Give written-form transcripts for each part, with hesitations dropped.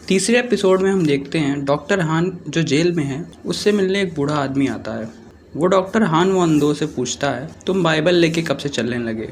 तीसरे एपिसोड में हम देखते हैं डॉक्टर हान जो जेल में है उससे मिलने एक बूढ़ा आदमी आता है। वो डॉक्टर हान वोंदो से पूछता है, तुम बाइबल लेके कब से चलने लगे?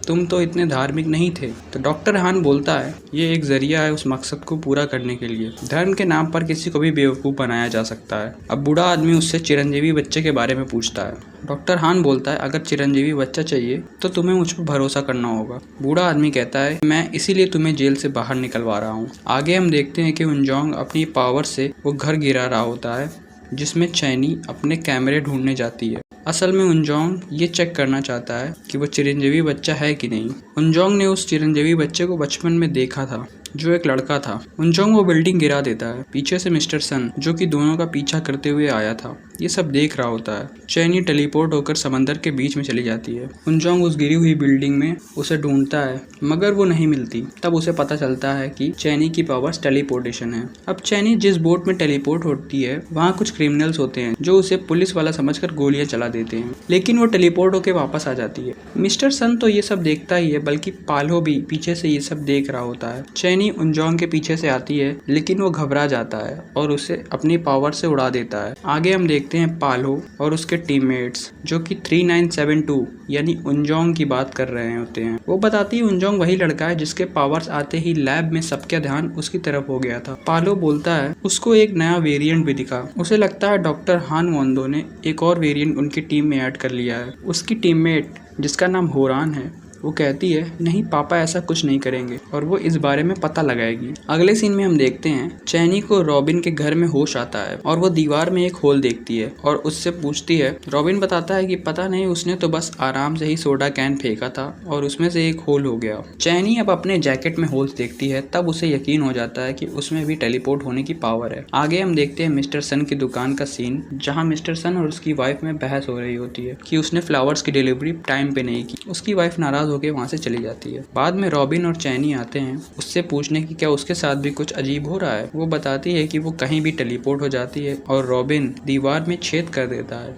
तुम तो इतने धार्मिक नहीं थे। तो डॉक्टर हान बोलता है, ये एक जरिया है उस मकसद को पूरा करने के लिए। धर्म के नाम पर किसी को भी बेवकूफ़ बनाया जा सकता है। अब बूढ़ा आदमी उससे चिरंजीवी बच्चे के बारे में पूछता है। डॉक्टर हान बोलता है, अगर चिरंजीवी बच्चा चाहिए तो तुम्हें मुझ पर भरोसा करना होगा। बूढ़ा आदमी कहता है, मैं इसीलिए तुम्हें जेल से बाहर निकलवा रहा हूँ। आगे हम देखते हैं कि उनजोंग अपनी पावर से वो घर गिरा रहा होता है जिसमें चैनी अपने कैमरे ढूंढने जाती है। असल में उनजोंग ये चेक करना चाहता है कि वो चिरंजीवी बच्चा है कि नहीं। उनजोंग ने उस चिरंजीवी बच्चे को बचपन में देखा था जो एक लड़का था। उनजोंग वो बिल्डिंग गिरा देता है। पीछे से मिस्टर सन जो कि दोनों का पीछा करते हुए आया था ये सब देख रहा होता है। चैनी टेलीपोर्ट होकर समंदर के बीच में चली जाती है। उनजोंग उस गिरी हुई बिल्डिंग में उसे ढूंढता है मगर वो नहीं मिलती। तब उसे पता चलता है कि चैनी की पावर्स टेलीपोर्टेशन है। अब चैनी जिस बोट में टेलीपोर्ट होती है वहाँ कुछ क्रिमिनल्स होते हैं जो उसे पुलिस वाला समझकर गोलियां चला देते हैं, लेकिन वो टेलीपोर्ट होकर वापस आ जाती है। मिस्टर सन तो ये सब देखता ही है बल्कि पालो भी पीछे से ये सब देख रहा होता है। चैनी उनजोंग के पीछे से आती है लेकिन वो घबरा जाता है और उसे अपनी पावर से उड़ा देता है। आगे हम देखते हैं पालो और उसके टीममेट्स जो कि 3972 यानी उनजोंग की बात कर रहे होते हैं। वो बताती है उनजोंग वही लड़का है जिसके पावर्स आते ही लैब में सबका ध्यान उसकी तरफ हो गया था। पालो बोलता है उसको एक नया वेरिएंट भी दिखा। उसे लगता है डॉक्टर हान वोंदो ने एक और वेरिएंट उनकी टीम में ऐड कर लिया है। उसकी टीममेट जिसका नाम होरान है वो कहती है, नहीं पापा ऐसा कुछ नहीं करेंगे और वो इस बारे में पता लगाएगी। अगले सीन में हम देखते हैं चैनी को रॉबिन के घर में होश आता है और वो दीवार में एक होल देखती है और उससे पूछती है। रॉबिन बताता है कि पता नहीं उसने तो बस आराम से ही सोडा कैन फेंका था और उसमें से एक होल हो गया। चैनी अब अपने जैकेट में होल्स देखती है तब उसे यकीन हो जाता है कि उसमें भी टेलीपोर्ट होने की पावर है। आगे हम देखते हैं मिस्टर सन की दुकान का सीन जहाँ मिस्टर सन और उसकी वाइफ में बहस हो रही होती है कि उसने फ्लावर्स की डिलीवरी टाइम पे नहीं की। उसकी वाइफ नाराज होकर वहां से चली जाती है। बाद में रॉबिन और चैनी आते हैं उससे पूछने की क्या उसके साथ भी कुछ अजीब हो रहा है। वो बताती है कि वो कहीं भी टेलीपोर्ट हो जाती है और रॉबिन दीवार में छेद कर देता है।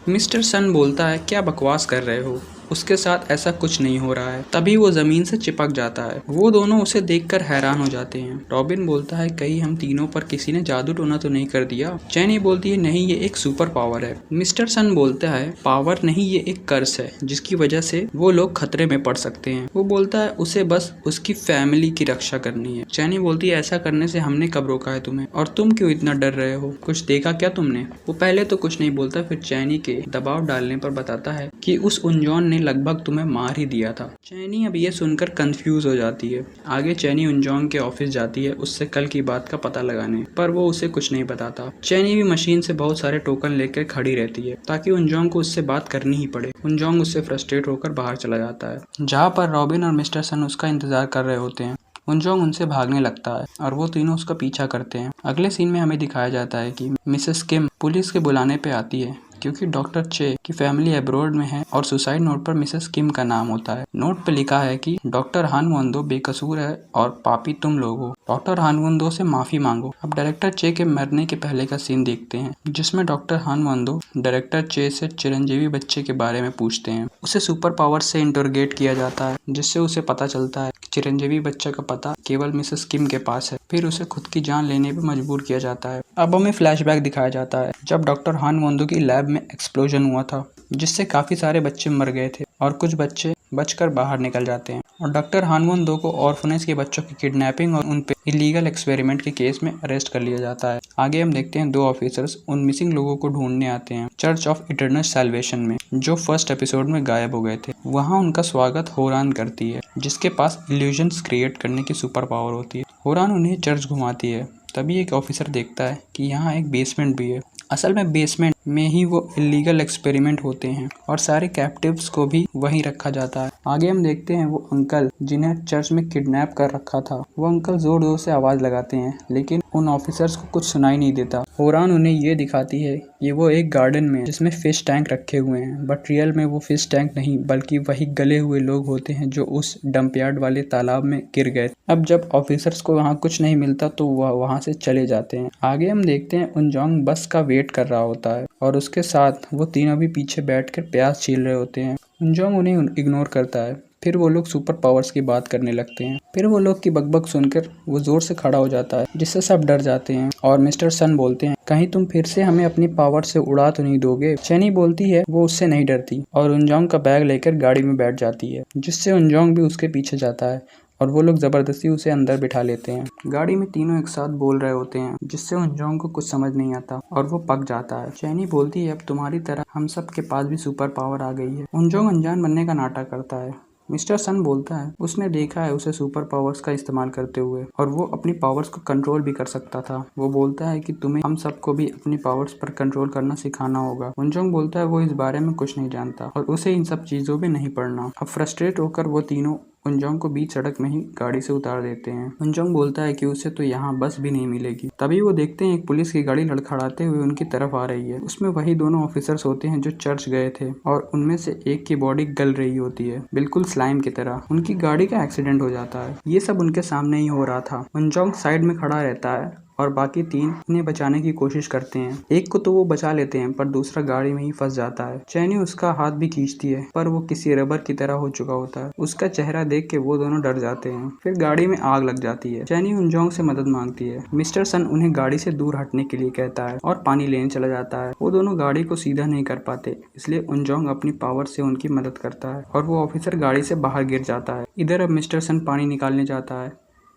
मिस्टर सन बोलता है, क्या बकवास कर रहे हो, उसके साथ ऐसा कुछ नहीं हो रहा है। तभी वो जमीन से चिपक जाता है। वो दोनों उसे देखकर हैरान हो जाते हैं। रॉबिन बोलता है, कहीं हम तीनों पर किसी ने जादू टोना तो नहीं कर दिया। चैनी बोलती है, नहीं ये एक सुपर पावर है। मिस्टर सन बोलता है, पावर नहीं ये एक कर्स है जिसकी वजह से वो लोग खतरे में पड़ सकते हैं। वो बोलता है उसे बस उसकी फैमिली की रक्षा करनी है। चैनी बोलती है, ऐसा करने से हमने कब रोका है तुम्हें और तुम क्यों इतना डर रहे हो, कुछ देखा क्या तुमने? वो पहले तो कुछ नहीं बोलता, फिर चैनी के दबाव डालने पर बताता है कि उस उनजोन ने लगभग तुम्हें मार ही दिया था। चैनी अब ये सुनकर कंफ्यूज हो जाती है। आगे चैनी उनजोंग के ऑफिस जाती है उससे कल की बात का पता लगाने, पर वो उसे कुछ नहीं बताता। चैनी भी मशीन से बहुत सारे टोकन लेकर खड़ी रहती है ताकि उनजोंग को उससे बात करनी ही पड़े। उनजोंग उससे फ्रस्ट्रेट होकर बाहर चला जाता है जहाँ पर रॉबिन और मिस्टर सन उसका इंतजार कर रहे होते हैं। उनजोंग उनसे भागने लगता है और वो तीनों उसका पीछा करते हैं। अगले सीन में हमें दिखाया जाता है कि मिसेस किम पुलिस के बुलाने पे आती है क्योंकि डॉक्टर चे की फैमिली अब्रॉड में है और सुसाइड नोट पर मिसेस किम का नाम होता है। नोट पे लिखा है कि डॉक्टर हान वोंदो बेकसूर है और पापी तुम लोग हो। डॉक्टर हान वोंदो से माफी मांगो। अब डायरेक्टर चे के मरने के पहले का सीन देखते हैं जिसमें डॉक्टर हान वोंदो डायरेक्टर चे से चिरंजीवी बच्चे के बारे में पूछते हैं। उसे सुपर पावर से इंटरोगेट किया जाता है जिससे उसे पता चलता है कि चिरंजीवी बच्चा का पता केवल मिसेस किम के पास है। फिर उसे खुद की जान लेने पर मजबूर किया जाता है। अब हमें फ्लैशबैक दिखाया जाता है जब डॉक्टर हान वोंदो की लैब में एक्सप्लोजन हुआ था जिससे काफी सारे बच्चे मर गए थे और कुछ बच्चे बचकर बाहर निकल जाते हैं और डॉक्टर हान वोंदो को ऑर्फनेज के बच्चों की किडनैपिंग और उन पे इलीगल एक्सपेरिमेंट के केस में अरेस्ट कर लिया जाता है। आगे हम देखते हैं दो ऑफिसर्स उन मिसिंग लोगों को ढूंढने आते हैं चर्च ऑफ इटर्नल सैल्वेशन में जो फर्स्ट एपिसोड में गायब हो गए थे। वहाँ उनका स्वागत होरान करती है जिसके पास इल्यूजन्स क्रिएट करने की सुपर पावर होती है। होरान उन्हें चर्च घुमाती है। तभी एक ऑफिसर देखता है कि यहाँ एक बेसमेंट भी है। असल में बेसमेंट में ही वो इलीगल एक्सपेरिमेंट होते हैं और सारे कैप्टिव्स को भी वहीं रखा जाता है। आगे हम देखते हैं वो अंकल जिन्हें चर्च में किडनैप कर रखा था। वो अंकल जोर जोर से आवाज लगाते हैं लेकिन उन ऑफिसर्स को कुछ सुनाई नहीं देता। होरान उन्हें ये दिखाती है कि वो एक गार्डन में जिसमें फिश टैंक रखे हुए हैं, बट रियल में वो फिश टैंक नहीं बल्कि वही गले हुए लोग होते हैं जो उस डंपयार्ड वाले तालाब में गिर गए। अब जब ऑफिसर्स को वहाँ कुछ नहीं मिलता तो वह वहाँ से चले जाते हैं। आगे हम देखते हैं उनजोंग बस का वेट कर रहा होता है और उसके साथ वो तीनों भी पीछे बैठकर प्याज छील रहे होते हैं। उनजोंग उन्हें इग्नोर करता है। फिर वो लोग सुपर पावर्स की बात करने लगते हैं। फिर वो लोग की बकबक सुनकर वो जोर से खड़ा हो जाता है, जिससे सब डर जाते हैं और मिस्टर सन बोलते हैं, कहीं तुम फिर से हमें अपनी पावर से उड़ा तो नहीं दोगे। चेनी बोलती है वो उससे नहीं डरती और उनजोंग का बैग लेकर गाड़ी में बैठ जाती है, जिससे उनजोंग भी उसके पीछे जाता है और वो लोग जबरदस्ती उसे अंदर बिठा लेते हैं। गाड़ी में तीनों एक साथ बोल रहे होते हैं, जिससे उनजोंग को कुछ समझ नहीं आता और वो पक जाता है। चेनी बोलती है अब तुम्हारी तरह हम सब के पास भी सुपर पावर आ गई है। उनजोंग अनजान बनने का नाटक करता है। मिस्टर सन बोलता है उसने देखा है उसे सुपर पावर्स का इस्तेमाल करते हुए और वो अपनी पावर्स को कंट्रोल भी कर सकता था। वो बोलता है कि तुम्हें हम सबको भी अपनी पावर्स पर कंट्रोल करना सिखाना होगा। उनजोंग बोलता है वो इस बारे में कुछ नहीं जानता और उसे इन सब चीजों में नहीं पड़ना। अब फ्रस्ट्रेट होकर वो तीनों उनजोंग को बीच सड़क में ही गाड़ी से उतार देते हैं। उनजोंग बोलता है कि उसे तो यहाँ बस भी नहीं मिलेगी। तभी वो देखते हैं एक पुलिस की गाड़ी लड़खड़ाते हुए उनकी तरफ आ रही है। उसमें वही दोनों ऑफिसर्स होते हैं जो चर्च गए थे और उनमें से एक की बॉडी गल रही होती है, बिल्कुल स्लाइम की तरह। उनकी गाड़ी का एक्सीडेंट हो जाता है। ये सब उनके सामने ही हो रहा था। उनजोंग साइड में खड़ा रहता है और बाकी तीन इन्हें बचाने की कोशिश करते हैं। एक को तो वो बचा लेते हैं पर दूसरा गाड़ी में ही फंस जाता है। चैनी उसका हाथ भी खींचती है पर वो किसी रबर की तरह हो चुका होता है। उसका चेहरा देख के वो दोनों डर जाते हैं। फिर गाड़ी में आग लग जाती है। चैनी उनजोंग से मदद मांगती है। मिस्टर सन उन्हें गाड़ी से दूर हटने के लिए कहता है और पानी लेने चला जाता है। वो दोनों गाड़ी को सीधा नहीं कर पाते, इसलिए उनजोंग अपनी पावर से उनकी मदद करता है और वो ऑफिसर गाड़ी से बाहर गिर जाता है। इधर अब मिस्टर सन पानी निकालने जाता है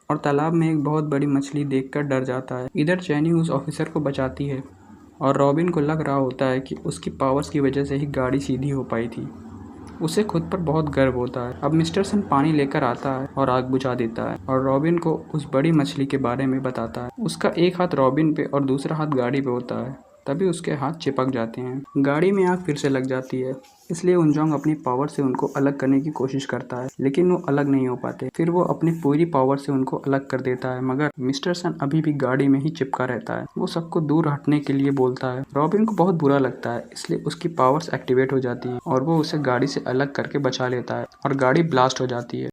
और तालाब में एक बहुत बड़ी मछली देखकर डर जाता है। इधर चैनी उस ऑफिसर को बचाती है और रॉबिन को लग रहा होता है कि उसकी पावर्स की वजह से ही गाड़ी सीधी हो पाई थी। उसे खुद पर बहुत गर्व होता है। अब मिस्टर सन पानी लेकर आता है और आग बुझा देता है और रॉबिन को उस बड़ी मछली के बारे में बताता है। उसका एक हाथ रॉबिन पे और दूसरा हाथ गाड़ी पे होता है। तभी उसके हाथ चिपक जाते हैं। गाड़ी में आग फिर से लग जाती है, इसलिए उनजोंग अपनी पावर से उनको अलग करने की कोशिश करता है, लेकिन वो अलग नहीं हो पाते। फिर वो अपनी पूरी पावर से उनको अलग कर देता है, मगर मिस्टर सन अभी भी गाड़ी में ही चिपका रहता है। वो सबको दूर हटने के लिए बोलता है। रॉबिन को बहुत बुरा लगता है, इसलिए उसकी पावर्स एक्टिवेट हो जाती हैं और वो उसे गाड़ी से अलग करके बचा लेता है और गाड़ी ब्लास्ट हो जाती है।